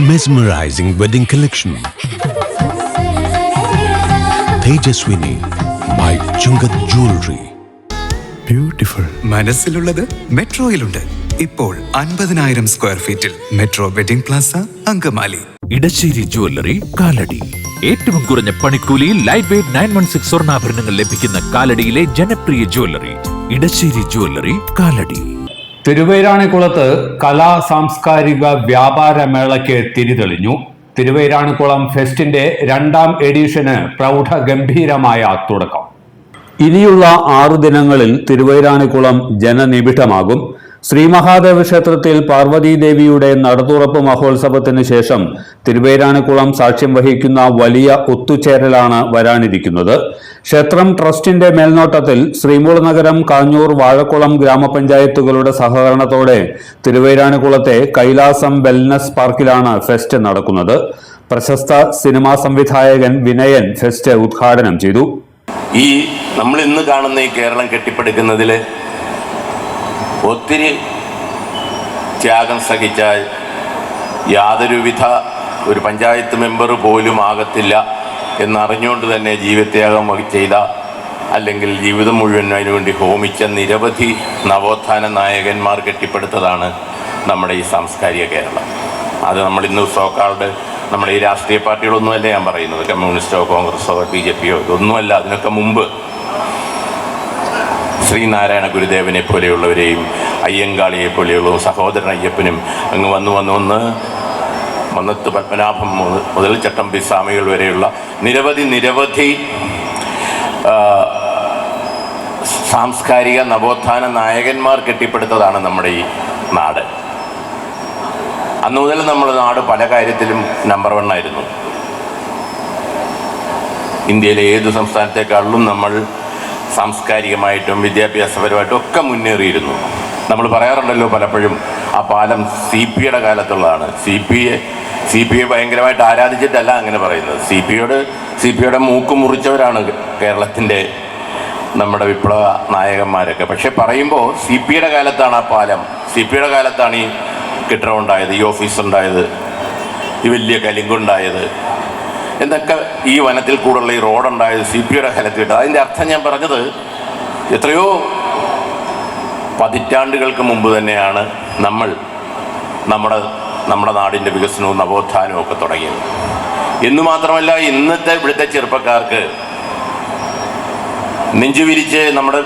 Mesmerizing wedding collection. Tejaswini by Chungat Jewelry. Beautiful. മനസ്സിലുള്ളത് മെട്രോയിലുണ്ട്. ഇപ്പോൾ 50,000 square ഫീറ്റിൽ metro wedding plaza Angamaly. Edassery jewellery Kalady. ഏറ്റവും കുറഞ്ഞ പണിക്കൂലിയിൽ ലൈറ്റ് വെയ്റ്റ് 916 സ്വർണ്ണാഭരണങ്ങൾ ലഭിക്കുന്ന കാലടിയിലെ ജനപ്രിയ ജ്വല്ലറി ഇടശ്ശേരി ജ്വല്ലറി കാലടി. തിരുവൈരാണിക്കുളത്ത് കലാ സാംസ്കാരിക വ്യാപാര മേളയ്ക്ക് തിരിതെളിഞ്ഞു. തിരുവൈരാണിക്കുളം ഫെസ്റ്റിന്റെ 2ാം എഡിഷന് പ്രൗഢഗംഭീരമായ തുടക്കം. ഇനിയുള്ള 6 ദിനങ്ങളിൽ തിരുവൈരാണിക്കുളം ജനനിബിഡമാകും. ശ്രീമഹാദേവ ക്ഷേത്രത്തിൽ പാർവതീദേവിയുടെ നടതുറപ്പ് മഹോത്സവത്തിന് ശേഷം തിരുവൈരാണിക്കുളം സാക്ഷ്യം വഹിക്കുന്ന വലിയ ഒത്തുചേരലാണ് വരാനിരിക്കുന്നത്. ക്ഷേത്രം ട്രസ്റ്റിന്റെ മേൽനോട്ടത്തിൽ ശ്രീമൂലനഗരം, കാഞ്ഞൂർ, വാഴക്കുളം ഗ്രാമപഞ്ചായത്തുകളുടെ സഹകരണത്തോടെ തിരുവൈരാണിക്കുളത്തെ കൈലാസം വെൽനസ് പാർക്കിലാണ് ഫെസ്റ്റ് നടക്കുന്നത്. പ്രശസ്ത സിനിമാ സംവിധായകൻ വിനയൻ ഫെസ്റ്റ് ഉദ്ഘാടനം ചെയ്തു. ഈ നമ്മൾ ഇന്ന് കാണുന്ന ഈ കേരളം കെട്ടിപ്പടുക്കുന്നതിൽ ഒത്തിരി ത്യാഗം സഹിച്ചാൽ യാതൊരുവിധ ഒരു പഞ്ചായത്ത് മെമ്പർ പോലും ആകത്തില്ല എന്നറിഞ്ഞുകൊണ്ട് തന്നെ ജീവത്യാഗം ചെയ്ത, അല്ലെങ്കിൽ ജീവിതം മുഴുവൻ അതിനുവേണ്ടി ഹോമിച്ച നിരവധി നവോത്ഥാന നായകന്മാർ കെട്ടിപ്പടുത്തതാണ് നമ്മുടെ ഈ സാംസ്കാരിക കേരളം. അത് നമ്മളിന്ന് സോക്കാളുടെ നമ്മുടെ ഈ രാഷ്ട്രീയ പാർട്ടികളൊന്നുമല്ല ഞാൻ പറയുന്നത്, കമ്മ്യൂണിസ്റ്റോ കോൺഗ്രസോ BJP ഇതൊന്നുമല്ല. അതിനൊക്കെ മുമ്പ് ശ്രീനാരായണ ഗുരുദേവനെ പോലെയുള്ളവരെയും അയ്യങ്കാളിയെ പോലെയുള്ള സഹോദരൻ അയ്യപ്പനും അങ്ങ് വന്ന് മന്നത്ത് പത്മനാഭം മുതൽ ചട്ടമ്പി സ്വാമികൾ വരെയുള്ള നിരവധി സാംസ്കാരിക നവോത്ഥാന നായകന്മാർ കെട്ടിപ്പടുത്തതാണ് നമ്മുടെ ഈ നാട്. അന്നു മുതൽ നമ്മുടെ നാട് പല കാര്യത്തിലും നമ്പർ 1 ആയിരുന്നു. ഇന്ത്യയിലെ ഏത് സംസ്ഥാനത്തെക്കാളിലും നമ്മൾ സാംസ്കാരികമായിട്ടും വിദ്യാഭ്യാസപരമായിട്ടും ഒക്കെ മുന്നേറിയിരുന്നു. നമ്മൾ പറയാറുണ്ടല്ലോ പലപ്പോഴും ആ പാലം CPയുടെ കാലത്തുള്ളതാണ്. CPയെ ഭയങ്കരമായിട്ട് ആരാധിച്ചിട്ടല്ല അങ്ങനെ പറയുന്നത്. CPയുടെ മൂക്ക് മുറിച്ചവരാണ് കേരളത്തിൻ്റെ നമ്മുടെ വിപ്ലവ നായകന്മാരൊക്കെ. പക്ഷെ പറയുമ്പോൾ CPയുടെ കാലത്താണ് ആ പാലം, CPയുടെ കാലത്താണ് ഈ കെട്ടിടം ഉണ്ടായത്, ഈ ഓഫീസ് ഉണ്ടായത്, ഈ വലിയ കലിങ്കുണ്ടായത് എന്നൊക്കെ, ഈ വനത്തിൽ കൂടുള്ള ഈ റോഡുണ്ടായത് CPയുടെ കാലത്ത് കിട്ടുക. അതിൻ്റെ അർത്ഥം ഞാൻ പറഞ്ഞത് എത്രയോ പതിറ്റാണ്ടുകൾക്ക് മുമ്പ് തന്നെയാണ് നമ്മുടെ നാടിൻ്റെ വികസനവും നവോത്ഥാനവും ഒക്കെ തുടങ്ങിയത്. എന്നു മാത്രമല്ല, ഇന്നത്തെ ഇവിടുത്തെ ചെറുപ്പക്കാർക്ക് നെഞ്ചുവിരിച്ച് നമ്മുടെ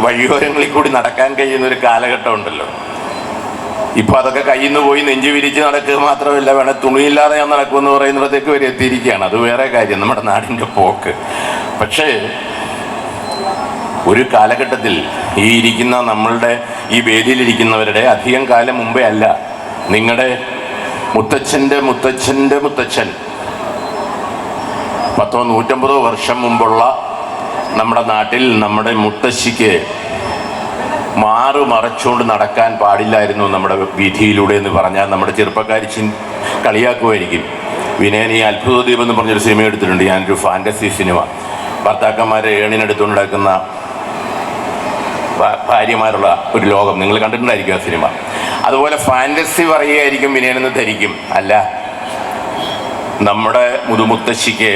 വഴിയോരങ്ങളിൽ കൂടി നടക്കാൻ കഴിയുന്ന ഒരു കാലഘട്ടം ഉണ്ടല്ലോ. ഇപ്പം അതൊക്കെ കയ്യിൽ നിന്ന് പോയി നെഞ്ചു വിരിച്ച് നടക്കുക മാത്രമല്ല, വേണം തുണിയില്ലാതെ ഞാൻ നടക്കുമെന്ന് പറയുന്നിടത്തേക്ക് വരെ എത്തിയിരിക്കുകയാണ്. അത് വേറെ കാര്യം, നമ്മുടെ നാടിൻ്റെ പോക്ക്. പക്ഷേ ഒരു കാലഘട്ടത്തിൽ ഈ ഇരിക്കുന്ന നമ്മളുടെ ഈ വേദിയിലിരിക്കുന്നവരുടെ അധികം കാലം മുമ്പേ അല്ല, നിങ്ങളുടെ മുത്തച്ഛൻ്റെ മുത്തച്ഛൻ 150 വർഷം മുമ്പുള്ള നമ്മുടെ നാട്ടിൽ നമ്മുടെ മുത്തശ്ശിക്ക് മറച്ചുകൊണ്ട് നടക്കാൻ പാടില്ലായിരുന്നു നമ്മുടെ വീഥിയിലൂടെ എന്ന് പറഞ്ഞാൽ നമ്മുടെ ചെറുപ്പക്കാർ കളിയാക്കുമായിരിക്കും. വിനയൻ ഈ അത്ഭുത ദ്വീപ് എന്ന് പറഞ്ഞൊരു സിനിമ എടുത്തിട്ടുണ്ട്, ഞാനൊരു ഫാൻറ്റസി സിനിമ. ഭർത്താക്കന്മാരെ ഏണിനെടുത്തുകൊണ്ട് നടക്കുന്ന ഭാര്യമാരുള്ള ഒരു ലോകം, നിങ്ങൾ കണ്ടിട്ടുണ്ടായിരിക്കും ആ സിനിമ. അതുപോലെ ഫാൻറ്റസി പറയുകയായിരിക്കും വിനയനെന്ന് ധരിക്കും. അല്ല, നമ്മുടെ മുതുമുത്തശ്ശിക്ക്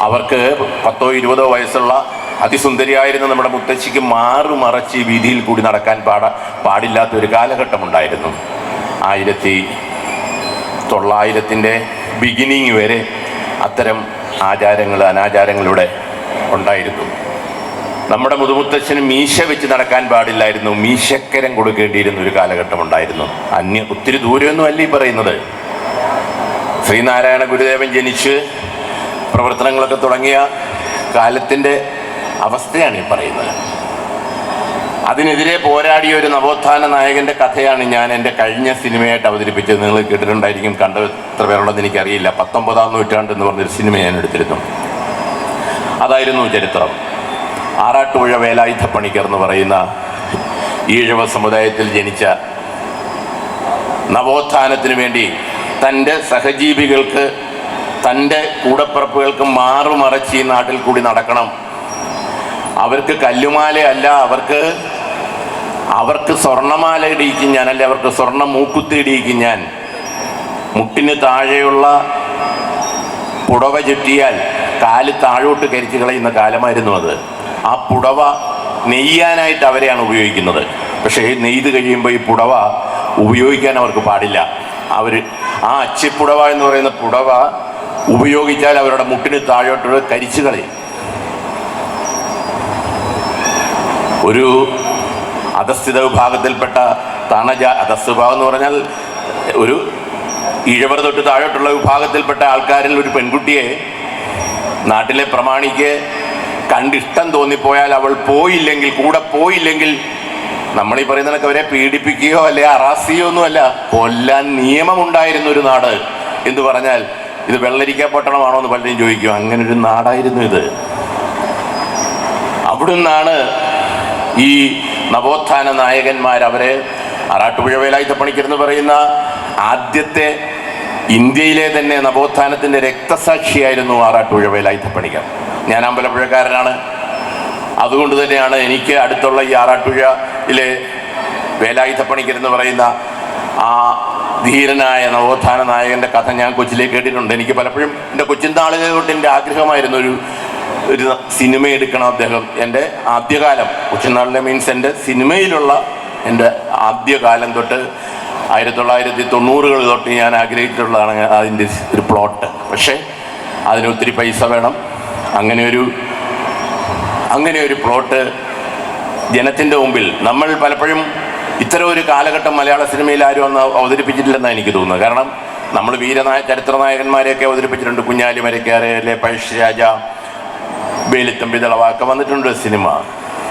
അവർക്ക് 10-20 വയസ്സുള്ള അതിസുന്ദരിയായിരുന്ന നമ്മുടെ മുത്തശ്ശിക്ക് മറച്ച് ഈ വീതിയിൽ കൂടി നടക്കാൻ പാടില്ലാത്ത ഒരു കാലഘട്ടമുണ്ടായിരുന്നു. 1900-ൻ്റെ ബിഗിനിങ് വരെ അത്തരം അനാചാരങ്ങളിലൂടെ ഉണ്ടായിരുന്നു. നമ്മുടെ മുതുമുത്തച്ഛന് മീശ വെച്ച് നടക്കാൻ പാടില്ലായിരുന്നു, മീശക്കരം കൊടുക്കേണ്ടിയിരുന്ന ഒരു കാലഘട്ടം ഉണ്ടായിരുന്നു. ഒത്തിരി ദൂരമൊന്നും അല്ല ഈ പറയുന്നത്. ശ്രീനാരായണ ഗുരുദേവൻ ജനിച്ച് പ്രവർത്തനങ്ങളൊക്കെ തുടങ്ങിയ കാലത്തിൻ്റെ അവസ്ഥയാണ് ഈ പറയുന്നത്. അതിനെതിരെ പോരാടിയ ഒരു നവോത്ഥാന നായകൻ്റെ കഥയാണ് ഞാൻ എൻ്റെ കഴിഞ്ഞ സിനിമയായിട്ട് അവതരിപ്പിച്ചത്. നിങ്ങൾ കേട്ടിട്ടുണ്ടായിരിക്കും, കണ്ട എത്ര പേരുള്ളതെന്ന് എനിക്കറിയില്ല. 19ാം നൂറ്റാണ്ട് എന്ന് പറഞ്ഞൊരു സിനിമ ഞാൻ എടുത്തിരുന്നു. അതായിരുന്നു ചരിത്രം. ആറാട്ടുപുഴ വേലായുധ പണിക്കർ എന്ന് പറയുന്ന ഈഴവ സമുദായത്തിൽ ജനിച്ച, നവോത്ഥാനത്തിന് വേണ്ടി തൻ്റെ സഹജീവികൾക്ക്, തൻ്റെ കൂടപ്പിറപ്പുകൾക്ക് മറച്ച് ഈ നാട്ടിൽ കൂടി നടക്കണം, അവർക്ക് കല്ലുമാലയല്ല, അവർക്ക് സ്വർണ്ണമാല ഇടിയിക്കും ഞാൻ, അല്ലെ അവർക്ക് സ്വർണ്ണ മൂക്കുത്തി ഇടിയിക്കും ഞാൻ മുട്ടിന് താഴെയുള്ള പുടവ ചുറ്റിയാൽ കാല് താഴോട്ട് കരിച്ചു കളയുന്ന കാലമായിരുന്നു അത്. ആ പുടവ നെയ്യാനായിട്ട് അവരെയാണ് ഉപയോഗിക്കുന്നത്. പക്ഷേ നെയ്ത് കഴിയുമ്പോൾ ഈ പുടവ ഉപയോഗിക്കാൻ അവർക്ക് പാടില്ല. ആ അച്ചിപ്പുടവ എന്ന് പറയുന്ന പുടവ ഉപയോഗിച്ചാൽ അവരുടെ മുട്ടിന് താഴോട്ട് കരിച്ചു കളയും. ഒരു അധസ്ഥിത വിഭാഗത്തിൽപ്പെട്ട അധസ്ഥ വിഭാഗം എന്ന് പറഞ്ഞാൽ ഒരു ഇഴവർ തൊട്ട് താഴോട്ടുള്ള വിഭാഗത്തിൽപ്പെട്ട ആൾക്കാരിൽ ഒരു പെൺകുട്ടിയെ നാട്ടിലെ പ്രമാണിക്ക് കണ്ടിഷ്ടം തോന്നിപ്പോയാൽ അവൾ കൂടെ പോയില്ലെങ്കിൽ നമ്മളീ പറയുന്നതൊക്കെ അവരെ പീഡിപ്പിക്കുകയോ അല്ലെ അറാസിയോ ഒന്നുമല്ല, കൊല്ലാൻ നിയമമുണ്ടായിരുന്ന ഒരു നാട് എന്ന് പറഞ്ഞാൽ ഇത് വെള്ളരിക്ക പട്ടണമാണോ എന്ന് പലരും ചോദിക്കും. അങ്ങനെ ഒരു നാടായിരുന്നു ഇത്. അവിടുന്നാണ് ഈ നവോത്ഥാന നായകന്മാർ അവരെ ആറാട്ടുപുഴ വേലായുധപ്പണിക്കർ എന്ന് പറയുന്ന ആദ്യത്തെ ഇന്ത്യയിലെ തന്നെ നവോത്ഥാനത്തിൻ്റെ രക്തസാക്ഷിയായിരുന്നു ആറാട്ടുപുഴ വേലായുധപ്പണിക്കർ. ഞാൻ അമ്പലപ്പുഴക്കാരനാണ്. അതുകൊണ്ട് തന്നെയാണ് എനിക്ക് അടുത്തുള്ള ഈ ആറാട്ടുപുഴയിലെ വേലായുധപ്പണിക്കർ എന്ന് പറയുന്ന ആ ധീരനായ നവോത്ഥാന നായകൻ്റെ കഥ ഞാൻ കൊച്ചിലേക്ക് കേട്ടിട്ടുണ്ട്. എനിക്ക് പലപ്പോഴും എൻ്റെ കൊച്ചിൻ നാളുകൾ തൊട്ട് എൻ്റെ ആഗ്രഹമായിരുന്നു ഒരു സിനിമ എടുക്കണം അദ്ദേഹം. എൻ്റെ ആദ്യകാലം കൊച്ചുനാളിലെ മീൻസ് എൻ്റെ സിനിമയിലുള്ള എൻ്റെ ആദ്യകാലം തൊട്ട് 1990 തൊട്ട് ഞാൻ ആഗ്രഹിച്ചിട്ടുള്ളതാണ് അതിൻ്റെ ഒരു പ്ലോട്ട്. പക്ഷേ അതിനൊത്തിരി പൈസ വേണം. അങ്ങനെ ഒരു പ്ലോട്ട് ജനത്തിൻ്റെ മുമ്പിൽ നമ്മൾ പലപ്പോഴും ഇത്തരം ഒരു കാലഘട്ടം മലയാള സിനിമയിൽ ആരും അന്ന് അവതരിപ്പിച്ചിട്ടില്ലെന്നാണ് എനിക്ക് തോന്നുന്നത്. കാരണം നമ്മൾ ചരിത്ര നായകന്മാരെയൊക്കെ അവതരിപ്പിച്ചിട്ടുണ്ട്. കുഞ്ഞാലി മരക്കാറ്, അല്ലെ പഴശ്ശിരാജ, വേലുത്തമ്പി ദളവാക്ക വന്നിട്ടുണ്ട് സിനിമ.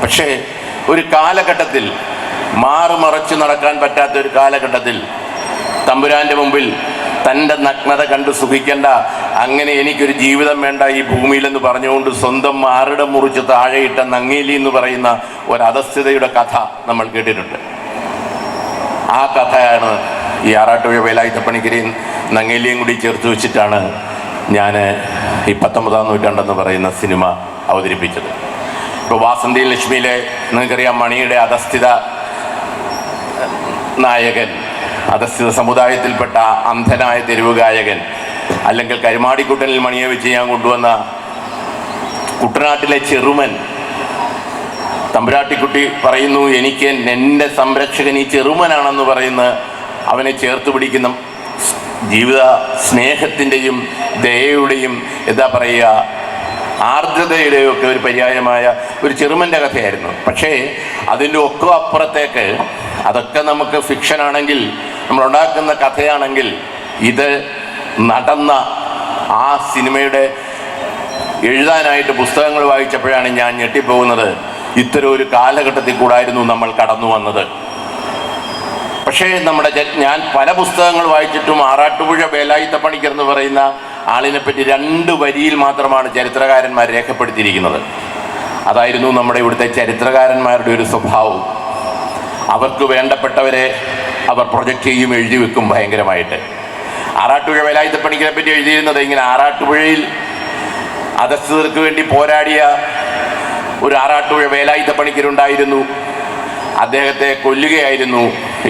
പക്ഷേ ഒരു കാലഘട്ടത്തിൽ മാറുമറച്ച് നടക്കാൻ പറ്റാത്ത ഒരു കാലഘട്ടത്തിൽ തമ്പുരാൻ്റെ മുമ്പിൽ തൻ്റെ നഗ്നത കണ്ട് സുഖിക്കേണ്ട, അങ്ങനെ എനിക്കൊരു ജീവിതം വേണ്ട ഈ ഭൂമിയിലെന്ന് പറഞ്ഞുകൊണ്ട് സ്വന്തം മാറിടം മുറിച്ച് താഴെയിട്ട നങ്ങേലി എന്ന് പറയുന്ന ഒരു അധസ്ഥിതയുടെ കഥ നമ്മൾ കേട്ടിട്ടുണ്ട്. ആ കഥയാണ് ഈ ആറാട്ടുപുഴ വേലായുധപ്പണിക്കരെയും നങ്ങേലിയും കൂടി ചേർത്ത് വെച്ചിട്ടാണ് ഞാൻ ഈ 19-ാം നൂറ്റാണ്ടെന്ന് പറയുന്ന സിനിമ അവതരിപ്പിച്ചത്. ഇപ്പോൾ വാസന്തി ലക്ഷ്മിയിലെ നിങ്ങൾക്കറിയാം മണിയുടെ അധസ്ഥിത നായകൻ, അധസ്ഥിത സമുദായത്തിൽപ്പെട്ട അന്ധനായ തെരുവ് ഗായകൻ, അല്ലെങ്കിൽ കരുമാടിക്കുട്ടനിൽ മണിയെ വെച്ച് ഞാൻ കൊണ്ടുവന്ന കുട്ടനാട്ടിലെ ചെറുമൻ തമ്പുരാട്ടിക്കുട്ടി പറയുന്നു, എനിക്ക് എൻ്റെ സംരക്ഷകൻ ഈ ചെറുമനാണെന്ന് പറയുന്ന അവനെ ചേർത്ത് പിടിക്കുന്ന ജീവിത സ്നേഹത്തിൻ്റെയും ദയയുടെയും എന്താ പറയുക ആർദ്രതയുടെയും ഒക്കെ ഒരു പര്യായമായ ഒരു ചെറുമൻ്റെ കഥയായിരുന്നു. പക്ഷേ അതിൻ്റെ ഒക്കെ അപ്പുറത്തേക്ക് അതൊക്കെ നമുക്ക് ഫിക്ഷനാണെങ്കിൽ, നമ്മളുണ്ടാക്കുന്ന കഥയാണെങ്കിൽ, ഇത് നടന്ന ആ സിനിമയുടെ എഴുതാനായിട്ട് പുസ്തകങ്ങൾ വായിച്ചപ്പോഴാണ് ഞാൻ ഞെട്ടിപ്പോകുന്നത്. ഇത്തരം ഒരു കാലഘട്ടത്തിൽ കൂടായിരുന്നു നമ്മൾ കടന്നു വന്നത്. പക്ഷേ ഞാൻ പല പുസ്തകങ്ങൾ വായിച്ചിട്ടും ആറാട്ടുപുഴ വേലായുധപ്പണിക്കർ എന്ന് പറയുന്ന ആളിനെപ്പറ്റി 2 വരിയിൽ മാത്രമാണ് ചരിത്രകാരന്മാർ രേഖപ്പെടുത്തിയിരിക്കുന്നത്. അതായിരുന്നു നമ്മുടെ ഇവിടുത്തെ ചരിത്രകാരന്മാരുടെ ഒരു സ്വഭാവം. അവർക്ക് വേണ്ടപ്പെട്ടവരെ അവർ പ്രൊജക്റ്റ് ചെയ്യും, എഴുതി വെക്കും ഭയങ്കരമായിട്ട്. ആറാട്ടുപുഴ വേലായുധപ്പണിക്കരെ പറ്റി എഴുതിയിരുന്നത് ഇങ്ങനെ: ആറാട്ടുപുഴയിൽ അധസ്ഥിതർക്ക് വേണ്ടി പോരാടിയ ഒരു ആറാട്ടുപുഴ വേലായുധപ്പണിക്കരുണ്ടായിരുന്നു, അദ്ദേഹത്തെ കൊല്ലുകയായിരുന്നു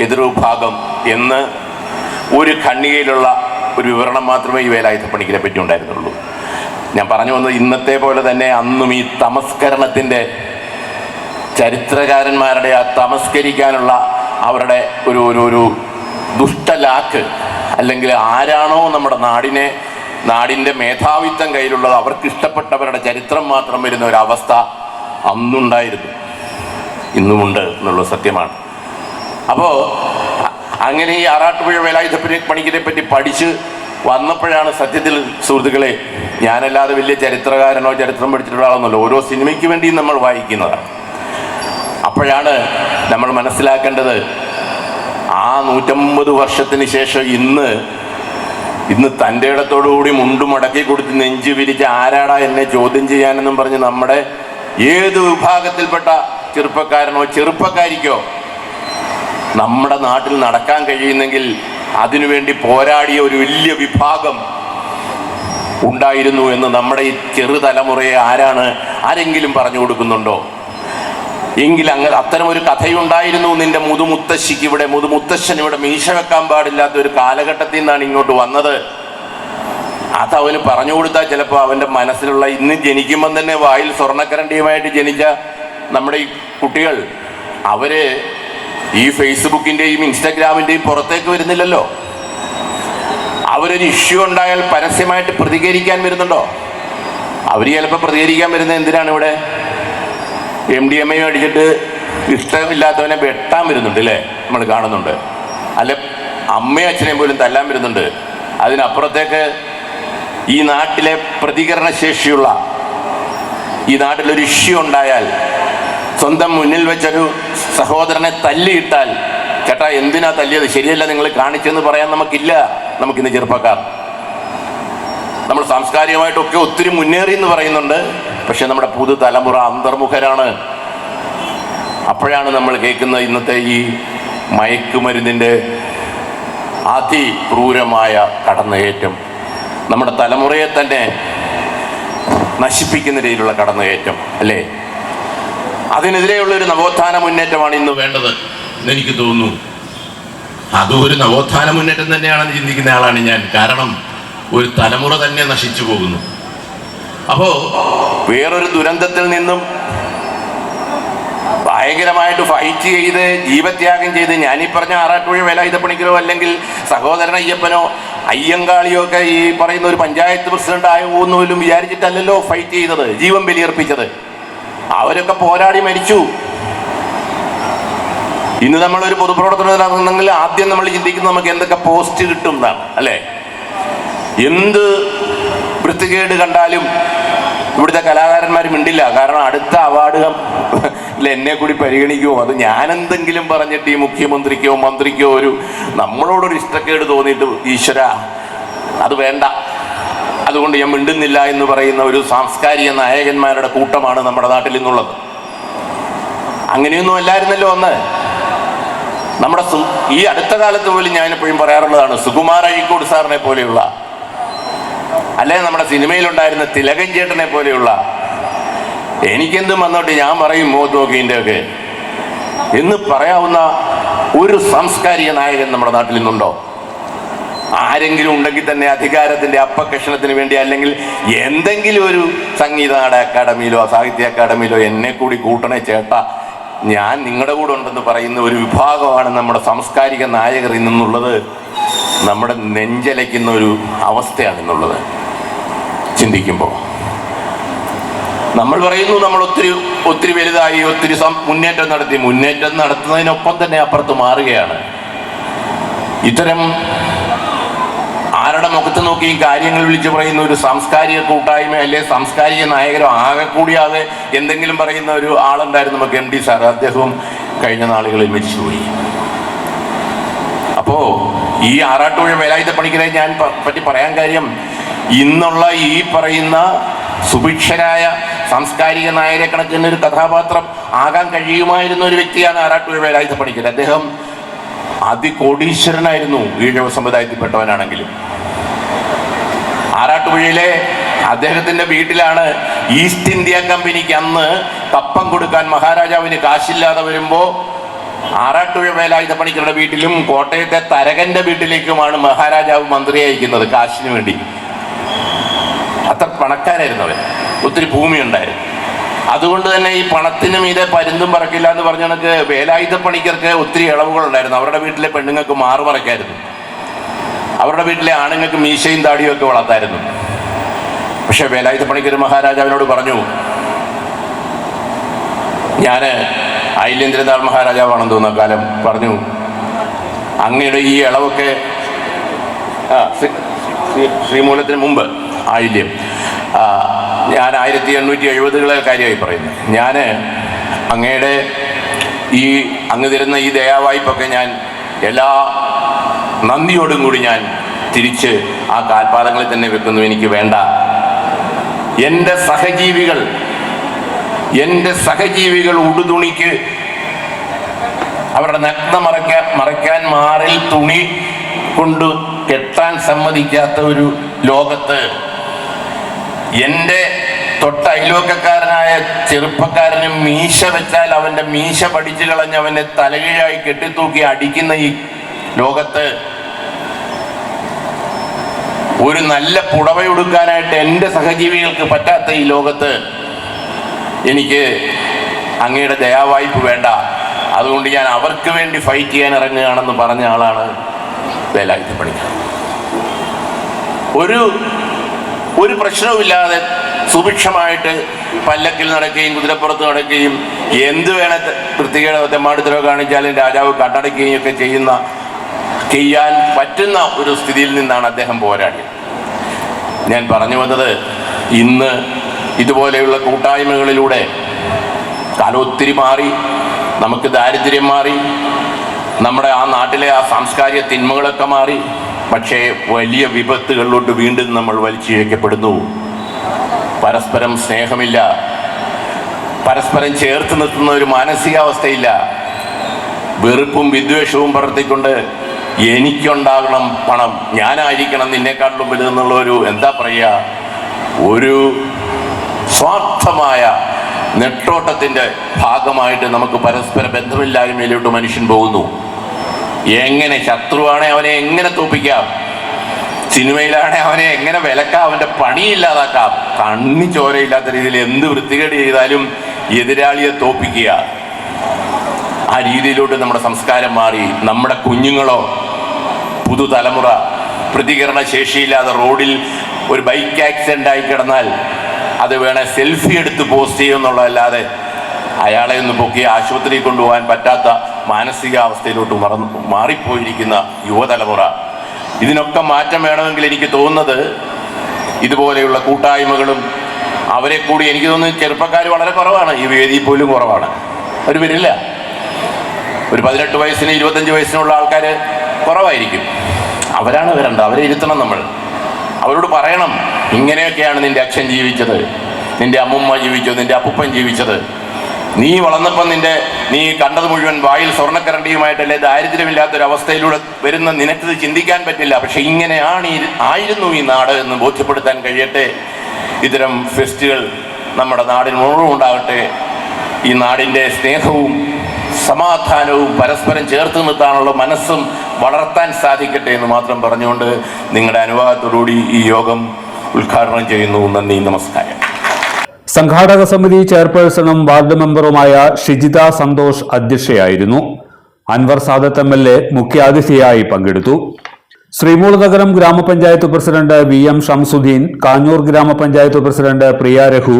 എതിർവിഭാഗം എന്ന് ഒരു ഖണ്ഡികയിലുള്ള ഒരു വിവരണം മാത്രമേ ഈ വേലായുധപ്പണിക്കരെ പറ്റി ഉണ്ടായിരുന്നുള്ളൂ. ഞാൻ പറഞ്ഞു വന്നത്, ഇന്നത്തെ പോലെ തന്നെ അന്നും ഈ തമസ്കരണത്തിൻ്റെ ചരിത്രകാരന്മാരുടെ ആ തമസ്കരിക്കാനുള്ള അവരുടെ ഒരു ദുഷ്ടലാക്ക്, അല്ലെങ്കിൽ ആരാണോ നമ്മുടെ നാടിൻ്റെ മേധാവിത്വം കയ്യിലുള്ളത് അവർക്ക് ഇഷ്ടപ്പെട്ടവരുടെ ചരിത്രം മാത്രം വരുന്ന ഒരവസ്ഥ അന്നുണ്ടായിരുന്നു, ഇന്നുമുണ്ട് എന്നുള്ളത് സത്യമാണ്. അപ്പോൾ അങ്ങനെ ഈ ആറാട്ടുപുഴ വേലായുധപ്പണിക്കരെ പറ്റി പഠിച്ച് വന്നപ്പോഴാണ് സത്യത്തിൽ സുഹൃത്തുക്കളെ, ഞാനല്ലാതെ വലിയ ചരിത്രകാരനോ ചരിത്രം പഠിച്ചിട്ടുള്ള ആളൊന്നുമല്ല, ഓരോ സിനിമയ്ക്ക് വേണ്ടിയും നമ്മൾ വായിക്കുന്നതാണ്. അപ്പോഴാണ് നമ്മൾ മനസ്സിലാക്കേണ്ടത്, ആ 150 വർഷത്തിന് ശേഷം ഇന്ന് തൻ്റെ ഇടത്തോടുകൂടി മുണ്ടു മടക്കി കൊടുത്ത് നെഞ്ചു വിരിച്ച് ആരാടാ എന്നെ ചോദ്യം ചെയ്യാനെന്നും പറഞ്ഞ് നമ്മുടെ ഏത് വിഭാഗത്തിൽപ്പെട്ട ചെറുപ്പക്കാരനോ ചെറുപ്പക്കാരിക്കോ നമ്മുടെ നാട്ടിൽ നടക്കാൻ കഴിയുന്നെങ്കിൽ അതിനുവേണ്ടി പോരാടിയ ഒരു വലിയ വിഭാഗം ഉണ്ടായിരുന്നു എന്ന് നമ്മുടെ ഈ ചെറുതലമുറയെ ആരെങ്കിലും പറഞ്ഞു കൊടുക്കുന്നുണ്ടോ? എങ്കിൽ അത്തരം ഒരു കഥയുണ്ടായിരുന്നു. നിന്റെ മുതുമുത്തശ്ശിക്ക് ഇവിടെ, മുതുമുത്തശ്ശൻ ഇവിടെ മീശ വെക്കാൻ പാടില്ലാത്ത ഒരു കാലഘട്ടത്തിൽ നിന്നാണ് ഇങ്ങോട്ട് വന്നത്. അതവന് പറഞ്ഞു കൊടുത്താൽ ചിലപ്പോൾ അവൻ്റെ മനസ്സിലുള്ള, ഇന്ന് ജനിക്കുമ്പം തന്നെ വായിൽ സ്വർണ്ണക്കരണ്ടിയുമായിട്ട് ജനിച്ച നമ്മുടെ ഈ കുട്ടികൾ, അവര് ഈ ഫേസ്ബുക്കിൻ്റെയും ഇൻസ്റ്റാഗ്രാമിൻ്റെയും പുറത്തേക്ക് വരുന്നില്ലല്ലോ. അവരൊരു ഇഷ്യൂ ഉണ്ടായാൽ പരസ്യമായിട്ട് പ്രതികരിക്കാൻ വരുന്നുണ്ടോ? അവർ ചിലപ്പോൾ പ്രതികരിക്കാൻ വരുന്നത് എന്തിനാണ്? ഇവിടെ MDMA അടിച്ചിട്ട് ഇഷ്ടമില്ലാത്തവനെ വെട്ടാൻ വരുന്നുണ്ട് അല്ലേ, നമ്മൾ കാണുന്നുണ്ട്. അല്ലെ അമ്മയും അച്ഛനെയും പോലും തല്ലാൻ വരുന്നുണ്ട്. അതിനപ്പുറത്തേക്ക് ഈ നാട്ടിലെ പ്രതികരണശേഷിയുള്ള, ഈ നാട്ടിലൊരു ഇഷ്യൂ ഉണ്ടായാൽ സ്വന്തം മുന്നിൽ വെച്ചൊരു സഹോദരനെ തല്ലിയിട്ടാൽ, ചേട്ടാ എന്തിനാ തല്ലിയത്, ശരിയല്ല നിങ്ങൾ കാണിച്ചെന്ന് പറയാൻ നമുക്കില്ല. നമുക്കിന്ന് ചെറുപ്പക്കാർ നമ്മൾ സാംസ്കാരികമായിട്ടൊക്കെ ഒത്തിരി മുന്നേറി എന്ന് പറയുന്നുണ്ട്. പക്ഷെ നമ്മുടെ പുതുതലമുറ അന്തർമുഖരാണ്. അപ്പോഴാണ് നമ്മൾ കേൾക്കുന്ന ഇന്നത്തെ ഈ മയക്കുമരുന്നിൻ്റെ അതിക്രൂരമായ കടന്നുകയറ്റം, നമ്മുടെ തലമുറയെ തന്നെ നശിപ്പിക്കുന്ന രീതിയിലുള്ള കടന്നുകയറ്റം അല്ലേ. അതിനെതിരെയുള്ളൊരു നവോത്ഥാന മുന്നേറ്റമാണ് ഇന്ന് വേണ്ടത് എന്നെനിക്ക് തോന്നുന്നു. അതും ഒരു നവോത്ഥാന മുന്നേറ്റം തന്നെയാണെന്ന് ചിന്തിക്കുന്ന ആളാണ് ഞാൻ. കാരണം ഒരു തലമുറ തന്നെ നശിച്ചു പോകുന്നു. അപ്പോൾ വേറൊരു ദുരന്തത്തിൽ നിന്നും ഭയങ്കരമായിട്ട് ഫൈറ്റ് ചെയ്ത് ജീവത്യാഗം ചെയ്ത്, ഞാനീ പറഞ്ഞ ആറാട്ടുപുഴ വേലായുധപ്പണിക്കരോ അല്ലെങ്കിൽ സഹോദരൻ അയ്യപ്പനോ അയ്യങ്കാളിയോ ഒക്കെ ഈ പറയുന്ന ഒരു പഞ്ചായത്ത് പ്രസിഡന്റ് ആയ പോകുന്നതിലും വിചാരിച്ചിട്ടല്ലല്ലോ ഫൈറ്റ് ചെയ്തത്, ജീവൻ ബലിയർപ്പിച്ചത്. അവരൊക്കെ പോരാടി മരിച്ചു. ഇന്ന് നമ്മളൊരു പൊതുപ്രവർത്തനം നടത്തുന്നെങ്കിൽ ആദ്യം നമ്മൾ ചിന്തിക്കുന്നത് നമുക്ക് എന്തൊക്കെ പോസ്റ്റ് കിട്ടും എന്നാണ് അല്ലേ. എന്ത് വൃത്തികേട് കണ്ടാലും ഇവിടുത്തെ കലാകാരന്മാർ മിണ്ടില്ല. കാരണം അടുത്ത അവാർഡ് എന്നെ കൂടി പരിഗണിക്കുമോ, അത് ഞാനെന്തെങ്കിലും പറഞ്ഞിട്ട് ഈ മുഖ്യമന്ത്രിക്കോ മന്ത്രിക്കോ നമ്മളോടൊരു ഇഷ്ടക്കേട് തോന്നിയിട്ട് ഈശ്വര അത് വേണ്ട, അതുകൊണ്ട് ഞാൻ മിണ്ടുന്നില്ല എന്ന് പറയുന്ന ഒരു സാംസ്കാരിക നായകന്മാരുടെ കൂട്ടമാണ് നമ്മുടെ നാട്ടിൽ നിന്നുള്ളത്. അങ്ങനെയൊന്നും അല്ലായിരുന്നല്ലോ അന്ന്. നമ്മുടെ ഈ അടുത്ത കാലത്ത് പോലും ഞാനെപ്പോഴും പറയാറുള്ളതാണ്, സുകുമാർ അഴീക്കോട് സാറിനെ പോലെയുള്ള, അല്ലെ നമ്മുടെ സിനിമയിലുണ്ടായിരുന്ന തിലകൻ ചേട്ടനെ പോലെയുള്ള, എനിക്കെന്തും വന്നോട്ട് ഞാൻ പറയും മോത്ത് നോക്കിൻ്റെ ഒക്കെ എന്ന് പറയാവുന്ന ഒരു സാംസ്കാരിക നായകൻ നമ്മുടെ നാട്ടിൽ നിന്നുണ്ടോ? ആരെങ്കിലും ഉണ്ടെങ്കിൽ തന്നെ അധികാരത്തിന്റെ അപ്പകഷണത്തിന് വേണ്ടി അല്ലെങ്കിൽ എന്തെങ്കിലും ഒരു സംഗീത നാട അക്കാദമിയിലോ സാഹിത്യ അക്കാദമിയിലോ എന്നെ കൂടി കൂട്ടണേ ചേട്ടാ, ഞാൻ നിങ്ങളുടെ കൂടെ ഉണ്ടെന്ന് പറയുന്ന ഒരു വിഭാഗമാണ് നമ്മുടെ സാംസ്കാരിക നായകർ ഇന്നുള്ളത്. നമ്മുടെ നെഞ്ചലയ്ക്കുന്ന ഒരു അവസ്ഥയാണ് ഇന്നുള്ളത്. ചിന്തിക്കുമ്പോൾ നമ്മൾ പറയുന്നു നമ്മൾ ഒത്തിരി വലുതായി, ഒത്തിരി മുന്നേറ്റം നടത്തുന്നതിനൊപ്പം തന്നെ അപ്പുറത്ത് മാറുകയാണ്. ഇത്തരം ആരുടെ മുഖത്ത് നോക്കി കാര്യങ്ങൾ വിളിച്ച് പറയുന്ന ഒരു സാംസ്കാരിക കൂട്ടായ്മ അല്ലെ സാംസ്കാരിക നായകരോ ആകെ കൂടിയാകെ എന്തെങ്കിലും പറയുന്ന ഒരു ആളുണ്ടായിരുന്നു നമുക്ക് MD സാർ. അദ്ദേഹവും കഴിഞ്ഞ നാളുകളിൽ മരിച്ചുപോയി. അപ്പോൾ ഈ ആറാട്ടുപുഴ വേലായുധപ്പണിക്കരെ ഞാൻ പറ്റി പറയാൻ കാര്യം, ഇന്നുള്ള ഈ പറയുന്ന സുഭിക്ഷരായ സാംസ്കാരിക നായരെ കണക്കുന്ന ഒരു കഥാപാത്രം ആകാൻ കഴിയുമായിരുന്ന ഒരു വ്യക്തിയാണ് ആറാട്ടുപുഴ വേലായുധപ്പണിക്കർ. അദ്ദേഹം അതികോടീശ്വരനായിരുന്നു, ഈഴവ സമുദായത്തിൽപ്പെട്ടവനാണെങ്കിലും. ആറാട്ടുപുഴയിലെ അദ്ദേഹത്തിന്റെ വീട്ടിലാണ് ഈസ്റ്റ് ഇന്ത്യ കമ്പനിക്ക് അന്ന് കപ്പം കൊടുക്കാൻ മഹാരാജാവിന് കാശില്ലാതെ വരുമ്പോൾ ആറാട്ടുപുഴ വേലായുധപ്പണിക്കരുടെ വീട്ടിലും കോട്ടയത്തെ തരകന്റെ വീട്ടിലേക്കുമാണ് മഹാരാജാവ് മന്ത്രി അയക്കുന്നത് കാശിന് വേണ്ടി. അത്ര പണക്കാരായിരുന്നു അവർ, ഒത്തിരി ഭൂമി ഉണ്ടായിരുന്നു. അതുകൊണ്ട് തന്നെ ഈ പണത്തിന് മീതെ പരുന്തും പറക്കില്ല എന്ന് പറഞ്ഞ കണക്ക് വേലായുധപ്പണിക്കർക്ക് ഒത്തിരി ഇളവുകളുണ്ടായിരുന്നു. അവരുടെ വീട്ടിലെ പെണ്ണുങ്ങൾക്ക് മാറു മറയ്ക്കായിരുന്നു, അവരുടെ വീട്ടിലെ ആണുങ്ങൾക്ക് മീശയും താടിയും ഒക്കെ വളർത്തായിരുന്നു. പക്ഷെ വേലായുധപ്പണിക്കർ മഹാരാജാവിനോട് പറഞ്ഞു, ഞാൻ ഐലേന്ദ്രനാൾ മഹാരാജാവാണെന്ന് തോന്നുന്ന കാലം പറഞ്ഞു, അങ്ങയുടെ ഈ ഇളവൊക്കെ ശ്രീമൂലത്തിന് മുമ്പ് ആയില്യം, ഞാൻ 1870 കാര്യമായി പറയുന്നത്, ഞാൻ അങ്ങയുടെ ഈ അങ്ങ് തരുന്ന ഈ ദയാവായ്പൊക്കെ ഞാൻ എല്ലാ നന്ദിയോടും കൂടി ഞാൻ തിരിച്ച് ആ കാൽപാദങ്ങളിൽ തന്നെ വെക്കുന്നു. എനിക്ക് വേണ്ട. എൻ്റെ സഹജീവികൾ ഉടുതുണിക്ക് അവരുടെ നഗ്ന മറയ്ക്കാൻ മാറിൽ തുണി കൊണ്ട് കെട്ടാൻ സമ്മതിക്കാത്ത ഒരു ലോകത്ത് എൻ്റെ തൊട്ട അയൽവക്കക്കാരനായ ചെറുപ്പക്കാരന് മീശ വെച്ചാൽ അവന്റെ മീശ പഠിച്ചു കളഞ്ഞ് അവനെ തലകീഴായി കെട്ടിത്തൂക്കി അടിക്കുന്ന ഈ ലോകത്ത് ഒരു നല്ല പുടവയുടുക്കാനായിട്ട് എൻ്റെ സഹജീവികൾക്ക് പറ്റാത്ത ഈ ലോകത്ത് എനിക്ക് അങ്ങയുടെ ദയാവായ്പ വേണ്ട, അതുകൊണ്ട് ഞാൻ അവർക്ക് വേണ്ടി ഫൈറ്റ് ചെയ്യാൻ ഇറങ്ങുകയാണെന്ന് പറഞ്ഞ ആളാണ് വേലായുധ പണിക്കർ. ഒരു പ്രശ്നവുമില്ലാതെ സുഭിക്ഷമായിട്ട് പല്ലക്കിൽ നടക്കുകയും കുതിരപ്പുറത്ത് നടക്കുകയും എന്ത് വേണ വൃത്തികേടോ തെമ്മാടിത്തരോ കാണിച്ചാലും രാജാവ് കണ്ണടയ്ക്കുകയും ഒക്കെ ചെയ്യാൻ പറ്റുന്ന ഒരു സ്ഥിതിയിൽ നിന്നാണ് അദ്ദേഹം പോരാടിയത്. ഞാൻ പറഞ്ഞു വന്നത്, ഇന്ന് ഇതുപോലെയുള്ള കൂട്ടായ്മകളിലൂടെ കാലം ഒത്തിരി മാറി, നമുക്ക് ദാരിദ്ര്യം മാറി, നമ്മുടെ ആ നാട്ടിലെ ആ സാംസ്കാരിക തിന്മകളൊക്കെ മാറി. പക്ഷേ വലിയ വിപത്തുകളിലോട്ട് വീണ്ടും നമ്മൾ വലിച്ചിഴക്കപ്പെടുന്നു. പരസ്പരം സ്നേഹമില്ല, പരസ്പരം ചേർത്ത് നിർത്തുന്ന ഒരു മാനസികാവസ്ഥയില്ല. വെറുപ്പും വിദ്വേഷവും വളർത്തിക്കൊണ്ട് എനിക്കുണ്ടാകണം പണം, ഞാനായിരിക്കണം നിന്നെക്കാട്ടിലും വലുതെന്നുള്ള ഒരു എന്താ പറയുക, ഒരു സ്വാർത്ഥമായ നെട്ടോട്ടത്തിൻ്റെ ഭാഗമായിട്ട് നമുക്ക് പരസ്പര ബന്ധമില്ലായ്മയിലോട്ട് മനുഷ്യൻ പോകുന്നു. എങ്ങനെ ശത്രുവാണെ അവനെ എങ്ങനെ തോപ്പിക്കാം, സിനിമയിലാണെ അവനെ എങ്ങനെ വിലക്കാം, അവൻ്റെ പണിയില്ലാതാക്കാം, കണ്ണി ചോരയില്ലാത്ത രീതിയിൽ എന്ത് വൃത്തികേട് ചെയ്താലും എതിരാളിയെ തോപ്പിക്കുക. ആ രീതിയിലോട്ട് നമ്മുടെ സംസ്കാരം മാറി. നമ്മുടെ കുഞ്ഞുങ്ങളോ പുതുതലമുറ പ്രതികരണ ശേഷിയില്ലാതെ റോഡിൽ ഒരു ബൈക്ക് ആക്സിഡൻ്റ് ആയി കിടന്നാൽ അത് വേണേൽ സെൽഫി എടുത്ത് പോസ്റ്റ് ചെയ്യുമെന്നുള്ളതല്ലാതെ അയാളെ ഒന്ന് പൊക്കി ആശുപത്രിയിൽ കൊണ്ടുപോകാൻ പറ്റാത്ത മാനസികാവസ്ഥയിലോട്ട് മാറിപ്പോയിരിക്കുന്ന യുവതലമുറ. ഇതിനൊക്കെ മാറ്റം വേണമെങ്കിൽ എനിക്ക് തോന്നുന്നത് ഇതുപോലെയുള്ള കൂട്ടായ്മകളും അവരെ കൂടി, എനിക്ക് തോന്നുന്നു ചെറുപ്പക്കാർ വളരെ കുറവാണ്, ഈ വേദിയിൽ പോലും കുറവാണ്, അവർ വരില്ല. ഒരു 18 വയസ്സിന് 25 വയസ്സിനുള്ള ആൾക്കാർ കുറവായിരിക്കും. അവരാണ് വരേണ്ടത്, അവരെ ഇരുത്തണം നമ്മൾ. അവരോട് പറയണം, ഇങ്ങനെയൊക്കെയാണ് നിന്റെ അച്ഛൻ ജീവിച്ചത്, നിന്റെ അമ്മുമ്മ ജീവിച്ചത്, നിന്റെ അപ്പൂപ്പൻ ജീവിച്ചത്. നീ വളർന്നപ്പം നീ കണ്ടത് മുഴുവൻ വായിൽ സ്വർണ്ണക്കരണ്ടിയുമായിട്ടല്ലേ, ദാരിദ്ര്യമില്ലാത്തൊരവസ്ഥയിലൂടെ വരുന്ന നിനക്കിത് ചിന്തിക്കാൻ പറ്റില്ല. പക്ഷെ ഇങ്ങനെയാണ് ആയിരുന്നു ഈ നാട് എന്ന് ബോധ്യപ്പെടുത്താൻ കഴിയട്ടെ. ഇത്തരം ഫെസ്റ്റുകൾ നമ്മുടെ നാടിന് മുഴുവൻ ഉണ്ടാകട്ടെ. ഈ നാടിൻ്റെ സ്നേഹവും സമാധാനവും പരസ്പരം ചേർത്ത് നിർത്താനുള്ള മനസ്സും വളർത്താൻ സാധിക്കട്ടെ എന്ന് മാത്രം പറഞ്ഞുകൊണ്ട് നിങ്ങളുടെ അനുവാദത്തോടുകൂടി ഈ യോഗം ഉദ്ഘാടനം ചെയ്യുന്നു. നന്ദി, നമസ്കാരം. സംഘാടക സമിതി ചെയർപേഴ്സണും വാർഡ് മെമ്പറുമായ ഷിജിത സന്തോഷ് അധ്യക്ഷയായിരുന്നു. അൻവർ സാദത്ത് MLA മുഖ്യാതിഥിയായി പങ്കെടുത്തു. ശ്രീമൂലനഗരം ഗ്രാമപഞ്ചായത്ത് പ്രസിഡന്റ് VM ഷംസുദ്ദീൻ, കാഞ്ഞൂർ ഗ്രാമപഞ്ചായത്ത് പ്രസിഡന്റ് പ്രിയ രഘു,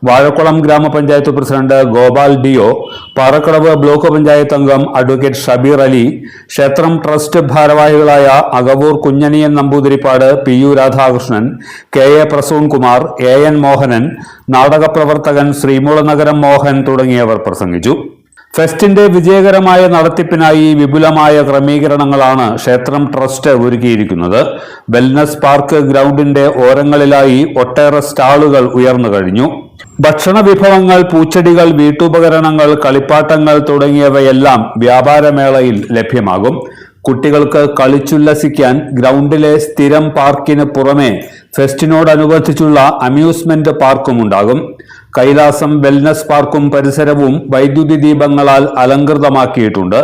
വാഴക്കുളം ഗ്രാമപഞ്ചായത്ത് president Gopal DO, Parakkadavu block panchayat അംഗം അഡ്വക്കേറ്റ് ഷബീർ അലി, ക്ഷേത്രം ട്രസ്റ്റ് ഭാരവാഹികളായ Akavoor കുഞ്ഞനിയൻ Namboodiripad, PU Radhakrishnan, KA പ്രസൂൺകുമാർ, AN Mohanan, നാടകപ്രവർത്തകൻ Sreemoolanagaram Mohan തുടങ്ങിയവർ പ്രസംഗിച്ചു. ഫെസ്റ്റിന്റെ വിജയകരമായ നടത്തിപ്പിനായി വിപുലമായ ക്രമീകരണങ്ങളാണ് ക്ഷേത്രം ട്രസ്റ്റ് ഒരുക്കിയിരിക്കുന്നത്. വെൽനസ് പാർക്ക് ഗ്രൗണ്ടിന്റെ ഓരങ്ങളിലായി ഒട്ടേറെ സ്റ്റാളുകൾ ഉയർന്നു കഴിഞ്ഞു. ഭക്ഷണ വിഭവങ്ങൾ, പൂച്ചെടികൾ, വീട്ടുപകരണങ്ങൾ, കളിപ്പാട്ടങ്ങൾ തുടങ്ങിയവയെല്ലാം വ്യാപാരമേളയിൽ ലഭ്യമാകും. കുട്ടികൾക്ക് കളിച്ചുല്ലസിക്കാൻ ഗ്രൗണ്ടിലെ സ്ഥിരം പാർക്കിന് പുറമെ ഫെസ്റ്റിനോടനുബന്ധിച്ചുള്ള അമ്യൂസ്മെന്റ് പാർക്കും ഉണ്ടാകും. കൈലാസം വെൽനസ് പാർക്കും പരിസരവും വൈദ്യുതി ദീപങ്ങളാൽ അലങ്കൃതമാക്കിയിട്ടുണ്ട്.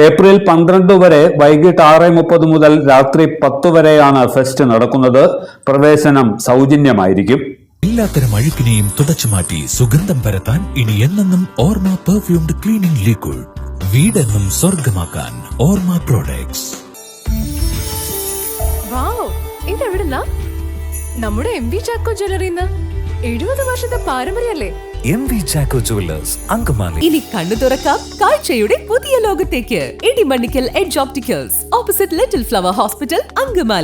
ഏപ്രിൽ 12 വരെ വൈകിട്ട് 6:30 മുതൽ രാത്രി 10 വരെയാണ് ഫെസ്റ്റ് നടക്കുന്നത്. പ്രവേശനം സൗജന്യമായിരിക്കും. എല്ലാത്തരം അഴുക്കിനെയും തുടച്ചുമാറ്റി സുഗന്ധം പരത്താൻ ഇനി എന്നെന്നും ഓർമ്മ പെർഫ്യൂംഡ് ക്ലീനിംഗ് ലിക്വിഡ്. വീടെന്നും സ്വർഗമാക്കാൻ ഓർമ്മ പ്രോഡക്ട്സ്. ഇതെവിടുന്നാ? നമ്മുടെ MV ചാക്കോ ജ്വല്ലറിന്ന്. 70 വർഷത്തെ പാരമ്പര്യല്ലേ? MV Chacko jewellers, Angamaly. ഇനി കണ്ണു തുറക്കാം കാഴ്ചയുടെ പുതിയ ലോകത്തേക്ക്. Edimannickal edge opticals, opposite little flower hospital, Angamaly.